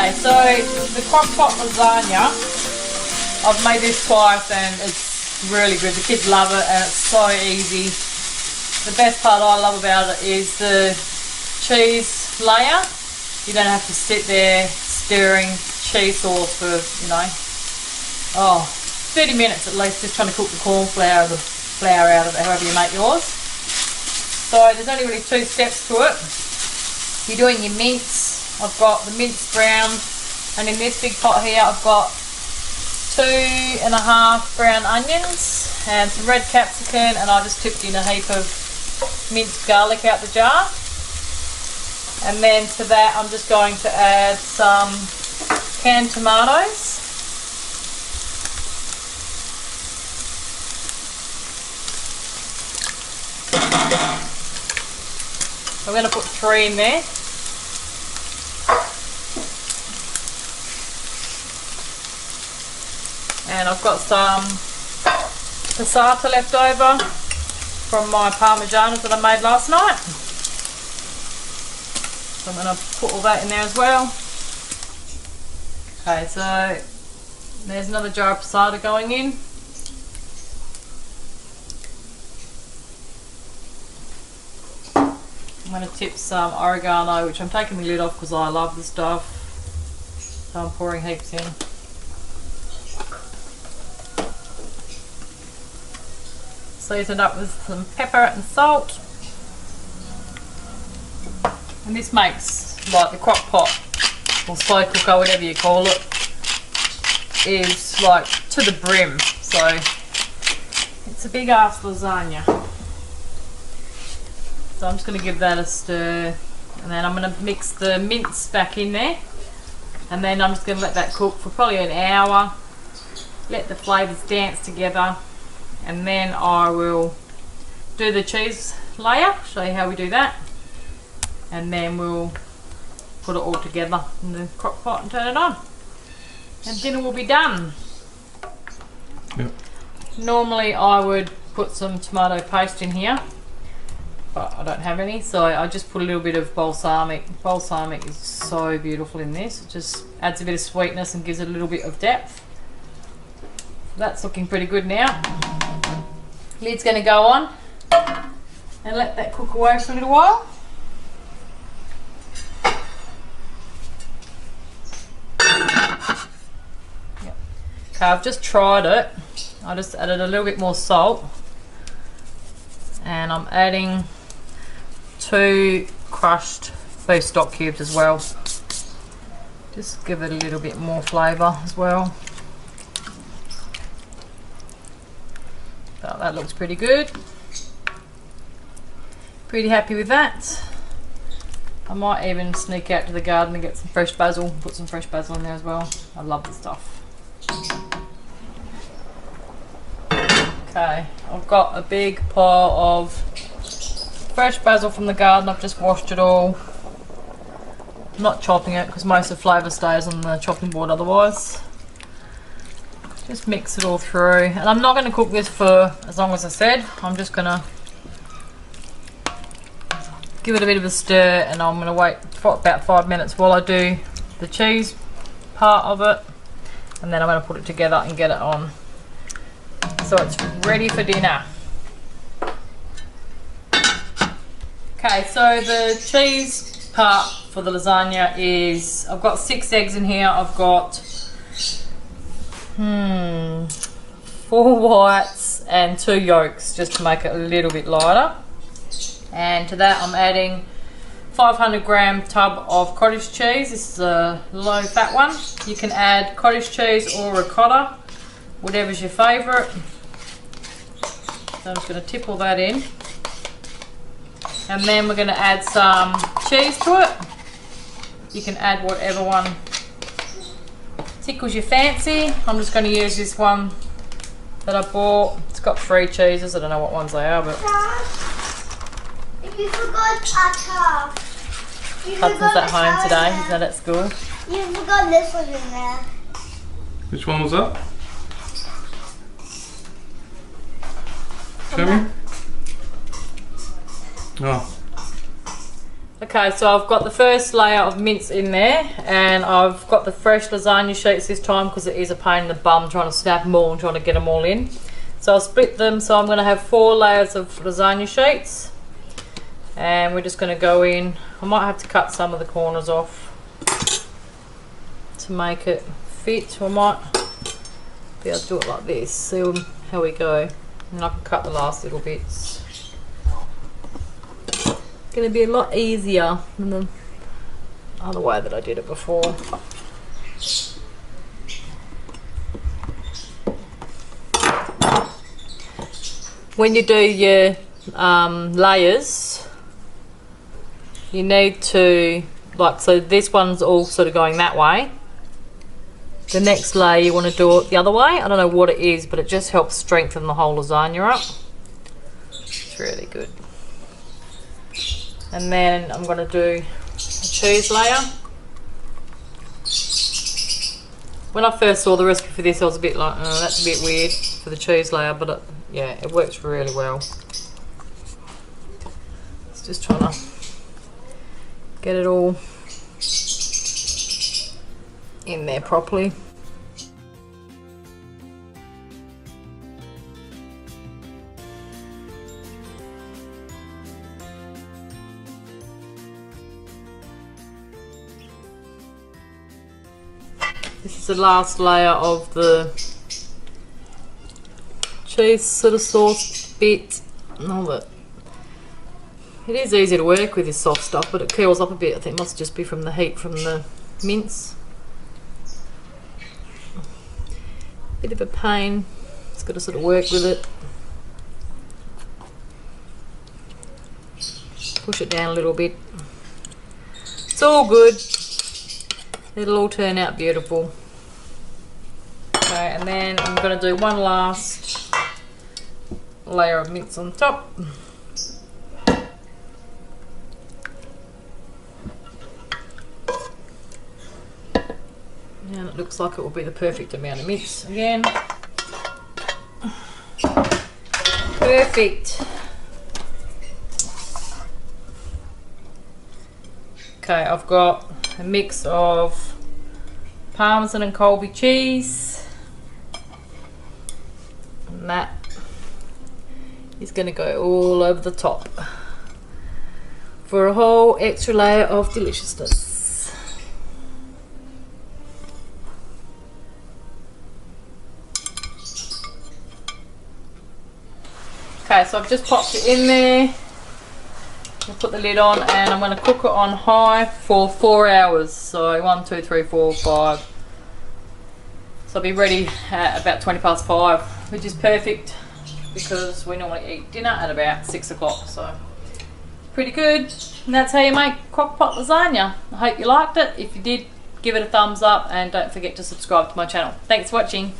Okay, so the Crock Pot Lasagna, I've made this twice and it's really good. The kids love it and it's so easy. The best part I love about it is the cheese layer. You don't have to sit there stirring cheese sauce for, 30 minutes at least, just trying to cook the corn flour or the flour out of it, however you make yours. So there's only really 2 steps to it. You're doing your mince. I've got the minced brown, and in this big pot here I've got 2.5 brown onions and some red capsicum, and I just tipped in a heap of minced garlic out the jar. And then to that I'm just going to add some canned tomatoes. I'm going to put 3 in there. And I've got some passata left over from my parmigianas that I made last night. So I'm going to put all that in there as well. Okay, so there's another jar of passata going in. I'm going to tip some oregano, which I'm taking the lid off because I love the stuff. So I'm pouring heaps in. Season it up with some pepper and salt. And this makes, like, the crock pot or slow cooker, whatever you call it, is like to the brim. So it's a big ass lasagna. So I'm just going to give that a stir, and then I'm going to mix the mince back in there, and then I'm just going to let that cook for probably an hour, let the flavours dance together, and then I will do the cheese layer, show you how we do that, and then we'll put it all together in the crock pot and turn it on, and dinner will be done. Yep. Normally I would put some tomato paste in here, but I don't have any, so I just put a little bit of balsamic. Balsamic is so beautiful in this. It just adds a bit of sweetness and gives it a little bit of depth. That's looking pretty good now. Lid's going to go on and let that cook away for a little while. Yep. Okay, I've just tried it. I just added a little bit more salt, and I'm adding 2 crushed beef stock cubes as well. Just give it a little bit more flavour as well. So that looks pretty good. Pretty happy with that. I might even sneak out to the garden and get some fresh basil, put some fresh basil in there as well. I love the stuff. Okay, I've got a big pile of fresh basil from the garden. I've just washed it all. I'm not chopping it because most of the flavour stays on the chopping board otherwise. Just mix it all through, and I'm not going to cook this for as long as I said. I'm just going to give it a bit of a stir, and I'm going to wait for about 5 minutes while I do the cheese part of it, and then I'm going to put it together and get it on, so it's ready for dinner. Okay, so the cheese part for the lasagna is, I've got 6 eggs in here. I've got 4 whites and 2 yolks, just to make it a little bit lighter. And to that I'm adding 500-gram tub of cottage cheese. This is a low fat one. You can add cottage cheese or ricotta, whatever's your favourite. So I'm just going to tip all that in, and then we're going to add some cheese to it. You can add whatever one tickles your fancy. I'm just going to use this one that I bought. It's got 3 cheeses. I don't know what ones they are, but you forgot butter. Hudson's at home today. He's not at school. You forgot this one in there. Which one was that? Show me. Oh. Okay, Okay, so I've got the first layer of mince in there, and I've got the fresh lasagna sheets this time because it is a pain in the bum trying to snap them all and trying to get them all in. So I'll split them, so I'm going to have 4 layers of lasagna sheets, and we're just going to go in. I might have to cut some of the corners off to make it fit. I might be able to do it like this, see how we go, and I can cut the last little bits. Going to be a lot easier than the other way that I did it before. When you do your layers, you need to, like, so this one's all sort of going that way. The next layer you want to do it the other way. I don't know what it is, but it just helps strengthen the whole lasagna up. It's really good. And then I'm going to do a cheese layer. When I first saw the recipe for this, I was a bit like, oh, that's a bit weird for the cheese layer, but yeah, it works really well. It's just trying to get it all in there properly. This is the last layer of the cheese sort of sauce bit. It is easy to work with this soft stuff, but it curls up a bit. I think it must just be from the heat from the mince. Bit of a pain. It's got to sort of work with it. Push it down a little bit. It's all good. It'll all turn out beautiful. Okay, and then I'm going to do one last layer of mince on top. And it looks like it will be the perfect amount of mince again. Perfect. Okay, I've got a mix of Parmesan and Colby cheese, and that is going to go all over the top for a whole extra layer of deliciousness. Okay, so I've just popped it in there. I'll put the lid on, and I'm going to cook it on high for 4 hours. So 1, 2, 3, 4, 5. So I'll be ready at about 5 minutes, which is perfect because we normally eat dinner at about 6 o'clock. So pretty good. And that's how you make crock pot lasagna. I hope you liked it. If you did, give it a thumbs up and don't forget to subscribe to my channel. Thanks for watching.